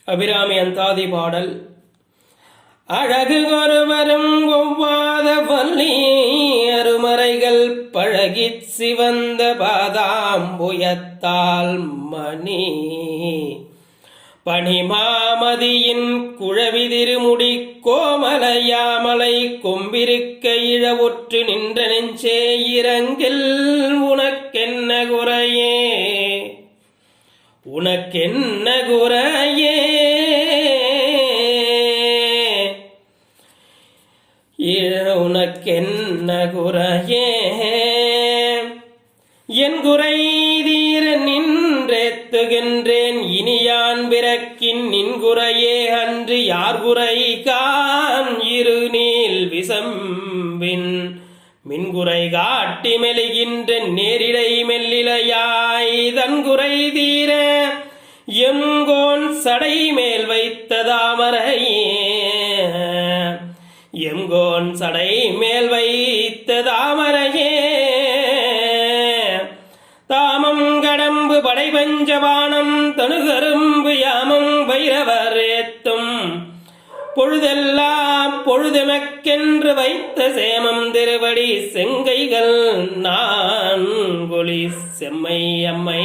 அபிராமி அந்தாதி பாடல். அழகு ஒருவரும் ஒவ்வாத வள்ளி அருமறைகள் பழகிச் சிவந்த பாதாம்புயத்தால் மணி பனிமாமதியின் குழவி திருமுடி கோமலையாமலை கொம்பிருக்க இழவுற்று நின்ற நெஞ்சே இரங்கில் உனக்கென்ன குறையே உனக்கென்ன குறையே உனக்கென்ன குறையே என் குறை தீர நின்றேத்துகின்றேன் இனியான் பிறக்கின் நின் குறையே அன்று யார் குறை கான் இருநீல் விசம்பின் மின்குறை காட்டி மெலிகின்ற நேரிடை மெல்லிலையாய் தன் குறை தீர எங்கோன் சடை மேல் வைத்த தாமரையே எங்கோன் சடை மேல் வைத்த தாமரையே தாமம் கடம்பு படைபஞ்சபானம் தனுகரும்பு யாமம் வைரவர் ஏத்தும் பொழுதெல்லாம் பொழுதெமக்கென்று வைத்த சேமம் திருவடி செங்கைகள் நான் ஒளி செம்மை அம்மை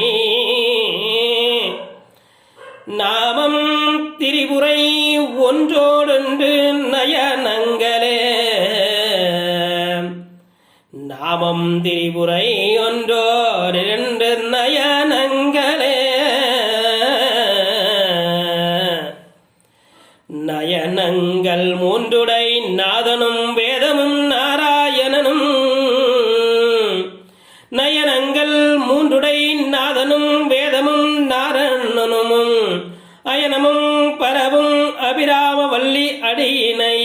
நாமம் திரிபுரை ஒன்றோடொன்று நயனங்களே நாமம் திரிபுரை ஒன்றோடு நயனங்களே நயனங்கள் மூன்றுடை நாதனும் வேதமும் நாராயணனும் நயனங்கள் மூன்றுடை நாதனும் வேதமும் நாராயணனும் அயனமும் பரவும் அபிராம வள்ளி அடியினை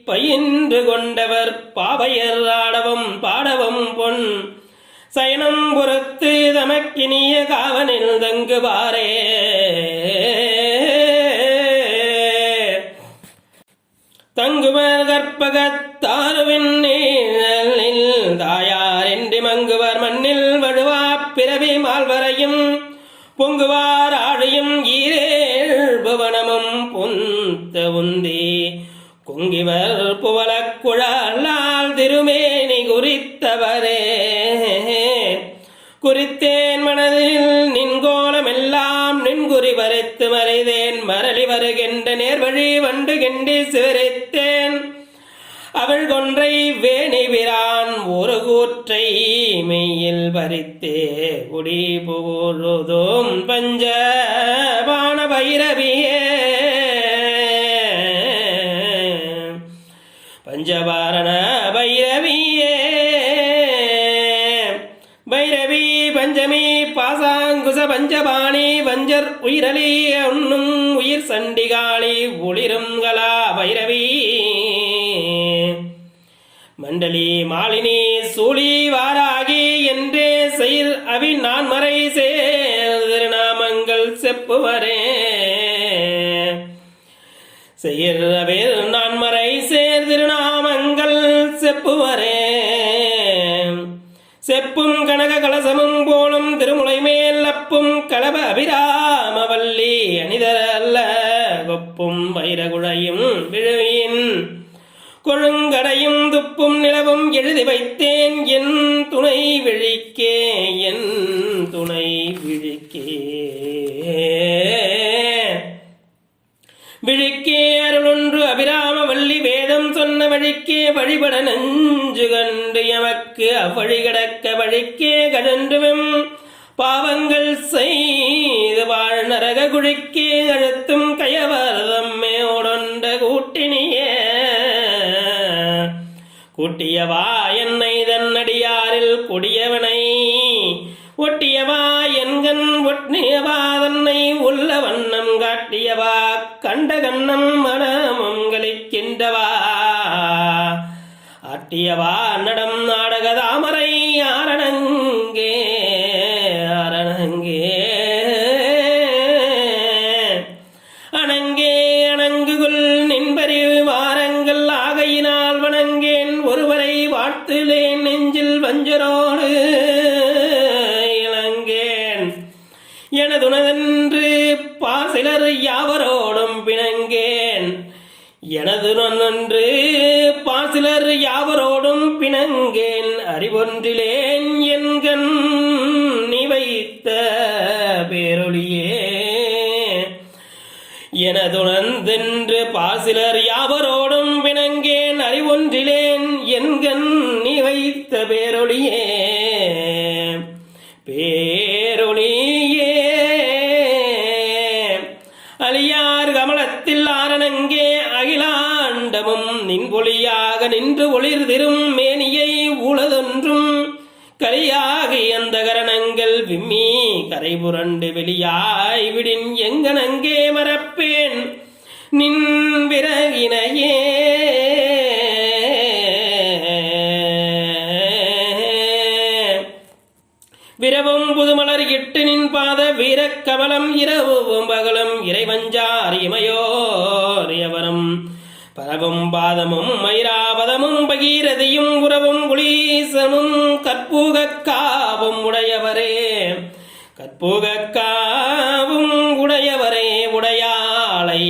பயின்று கொண்டவர் பாவையர் ஆடவும் பாடவும் பொன் சயனம் பொறுத்து தமக்கினிய காவனில் தங்குவாரே தங்குவர் கற்பகத்தாருவின் நீழலில் தாயார் என்று மங்குவர் மண்ணில் வழுவா பிறவி மால்வரையும் பொங்குவார் ஆழியும் ஈரேழ் புவனமும் பொந்த உந்தி கொங்கிவர் புவலக் குழலால் திருமேனி குறித்தவரே குறித்தேன் மனதில் நின்கோலம் எல்லாம் நின்குறி வரைத்து மறைதேன் மரளி வருகின்ற நேர்வழி வண்டு கிண்டி சிவரித்தேன் அவள் கொன்றை வேணி விரான் ஒரு கூற்றை மெய்யில் பறித்தே குடி புகுழுதும் பஞ்சபான பைரவியே பஞ்சபாரண பைரவியே பைரவி பஞ்சமி பாசாங்குச பஞ்சபாணி வஞ்சர் உயிரலி உண்ணும் உயிர் சண்டிகாளி ஒளிரும் கலா பைரவி மண்டலி மாலினி சூழி வாராகி என்றே செயிர் அவி நான் மறை சேர் திருநாமங்கள் செப்புவரே செயிர் அவில் நான் மறை சேர் திருநாமங்கள் செப்புவரே செப்பும் கனக கலசமும் போலும் திருமுலை மேல் அப்பும் கலப அபிராமவல்லி அணிதரல்ல கொப்பும் வைரகுழையும் விழுவின் கொழுங்கடையும் துப்பும் நிலவும் எழுதி வைத்தேன் என் துணை விழிக்கே என் துணை விழிக்கே விழிக்கே அருளொன்று அபிராம வள்ளி வேதம் சொன்ன வழிக்கே வழிபட நஞ்சு கண்டு எமக்கு அவ்வழி கடக்க வழிக்கே கடன்றுவும் பாவங்கள் செய்து வாழ் நரக குழிக்கே அழுத்தும் கயவரதம்மே ஓடொண்ட கூட்டினியே கூட்டியவா என்னை தன்னடியாரில் கொடியவனை ஒட்டியவா என்கண் ஒட்டியவா தன்னை உள்ள வண்ணம் காட்டியவா கண்ட கண்ணம் மனமும் கலிக்கின்றவா ஆட்டியவா நடம் நாடக தாமரை ஆரணங்கே ஆரணங்கே அணங்கே அணங்குகுள் நின்பறிவு வாரங்கள் ஆகையினால் வணங்கேன் ஒருவரை வாழ்த்துலேன் நெஞ்சில் வஞ்சரோடு எனதுனதென்று பாசிலர் யாவரோடும் பிணங்கேன் எனது நன்று பாசிலர் யாவரோடும் பிணங்கேன் அறிவொன்றிலேன் என்கண் நீ வைத்த பேரொழியே எனதுணர்ந்தென்று பாசிலர் யாவரோடும் பிணங்கேன் அறிவொன்றிலேன் என்கண் நீ வைத்த பேரொழியே பேரொழியே அழியார் கமலத்தில் ஆரணங்கே அகிலாண்டமும் நின்பொழியாக நின்று ஒளிர்திரும் மேனியை உளதொன்றும் கலியாகி அந்த கரணங்கள் விம்மி கரை புரண்டு வெளியாய் விடின் எங்கனங்கே மறப்பேன் நின் விறகினையே விரவும் புதுமலர் இட்டு நின் பாத வீரக்கமலம் இரவும் பகலும் இறைவஞ்சார் இமையோர் எவரும் பரவும் பாதமும் மயிராபதமும் பகீரதியும் உறவும் குளீசமும் கற்பூகக்காவும் உடையவரே கற்பூகக்காவும் உடையவரே உடையாளை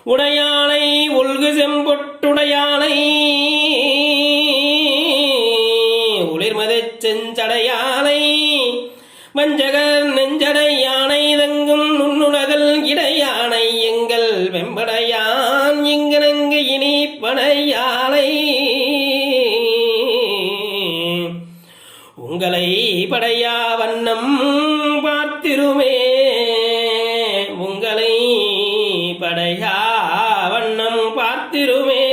உடையாளை உள்கு செம்பொட்டுடையாளை ஒளிர்மதிச் செஞ்சடையாளை வஞ்சகர் நெஞ்சடையானை தங்கும் நுண்ணுலகல் இடையானை எங்கள் வெம்படையான் இங்கனங்கு இனி படையாலை உங்களை படையா வண்ணம் பார்த்திருமே உங்களை படையா வண்ணம் பார்த்திருமே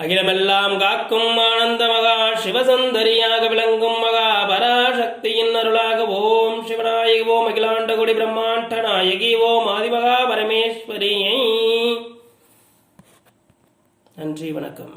அகிலமெல்லாம் காக்கும் ஆனந்த மகா சிவசுந்தரியாக விளங்கும் மகா பராசக்தியின் அருளாக ஓம் சிவநாயகி ஓம் அகிலாண்ட கொடி பிரம்மாண்ட நாயகி ஓம் ஆதிமகா பரமேஸ்வரியை நன்றி வணக்கம்.